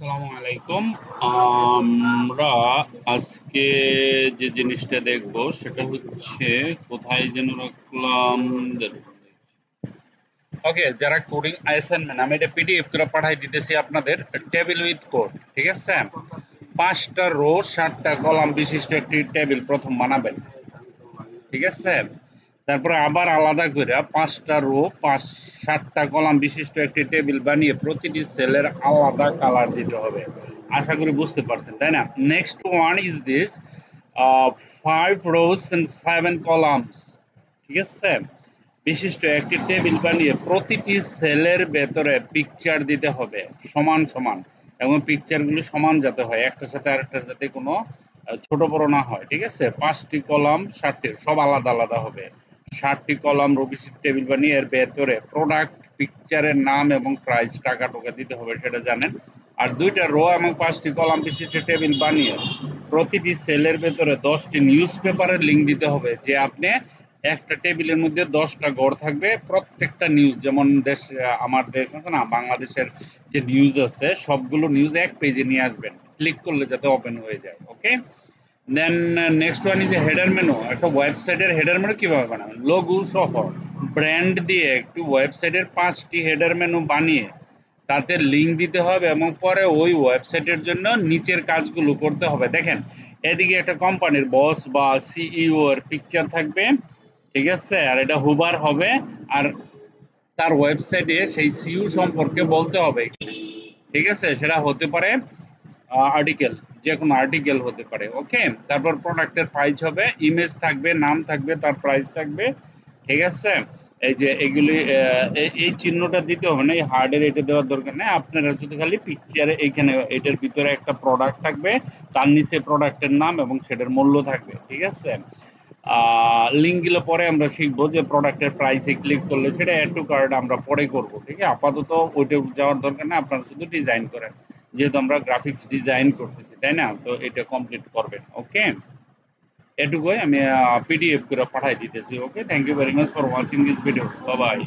আসসালামু আলাইকুম। আমরা আজকে যে জিনিসটা দেখব সেটা হচ্ছে কোথায় যেন রাখলাম। ওকে, যারা কোডিং অ্যাসাইনমেন্ট আমি এটা পিডিএফ করে পাঠাই দিতেছি আপনাদের। টেবিল উইথ কোড, ঠিক আছে? 5টা রো 7টা কলাম বিশিষ্ট একটি টেবিল প্রথম বানাবেন, ঠিক আছে? তারপরে আবার আলাদা করে 5টা রো 7টা কলাম বিশিষ্ট একটি টেবিল বানিয়ে প্রতিটি সেলের আলাদা কালার দিতে হবে। আশা করি বুঝতে পারছেন, তাই না? Next one is this 5 rows and 7 columns, ঠিক আছে? বিশিষ্ট একটি টেবিল বানিয়ে প্রতিটি সেলের ভেতরে পিকচার দিতে হবে সমান সমান, এবং পিকচারগুলো সমান যাতে হয়, একটার সাথে আরেকটার যাতে কোনো ছোট বড় না হয়, ঠিক আছে? 5টি কলাম 7টি সব আলাদা আলাদা হবে। 7টি কলাম রো বিশিষ্ট টেবিল বানিয়ে এর ভেতরে প্রোডাক্ট পিকচারের নাম এবং প্রাইস টাকা টোকা দিতে হবে, সেটা জানেন। আর 2টা রো এবং 5টি কলাম বিশিষ্ট টেবিল বানিয়ে প্রতিটি সেলের ভেতরে 10টি নিউজ পেপারের লিঙ্ক দিতে হবে, যে আপনি একটা টেবিলের মধ্যে 10টা ঘর থাকবে, প্রত্যেকটা নিউজ, যেমন দেশ, আমার দেশ আছে না, বাংলাদেশের যে নিউজ আছে সবগুলো নিউজ এক পেজে নিয়ে আসবেন, ক্লিক করলে যাতে ওপেন হয়ে যায়। Okay, then next one is header menu. একটা ওয়েবসাইটের হেডার মেনু কিভাবে বানাবেন, লোগো সহ ব্র্যান্ড দিয়ে একটি ওয়েবসাইটের 5টি হেডার মেনু বানিয়ে তাতে লিঙ্ক দিতে হবে, এবং পরে ওই ওয়েবসাইটের জন্য নিচের কাজগুলো করতে হবে। দেখেন, এদিকে একটা কোম্পানির বস বা সিইও এর পিকচার থাকবে, ঠিক আছে? আর এটা হুবার হবে, আর তার ওয়েবসাইটে সেই সিইও সম্পর্কে বলতে হবে, ঠিক আছে? সেটা হতে পারে আর্টিকেল, যে কোনো আর্টিকেল হতে পারে। ওকে, তারপর প্রোডাক্টের প্রাইস হবে, ইমেজ থাকবে, নাম থাকবে, তার প্রাইস থাকবে, ঠিক আছে? এই যে এগুলি এই চিহ্নটা দিতে হবে না, এই হার্ডের এটা দেওয়ার দরকার নেই। আপনারা শুধু খালি পিকচারে এইখানে এটার ভিতরে একটা প্রোডাক্ট থাকবে, তার নিচে প্রোডাক্টের নাম এবং সেটার মূল্য থাকবে, ঠিক আছে? লিঙ্কগুলো পরে আমরা শিখবো, যে প্রোডাক্টের প্রাইসে ক্লিক করলে সেটা অ্যাড টু কার্ট আমরা পরে করব, ঠিক আছে? আপাতত ওইটা যাওয়ার দরকার নেই, আপনারা শুধু ডিজাইন করেন, যেহেতু আমরা গ্রাফিক্স ডিজাইন করতেছি, তাই না? তো এটা কমপ্লিট করবেন। ওকে, এটুকুই আমি পিডিএফ করে পাঠাই দিতেছি। Okay, thank you very much for watching this video. Bye by.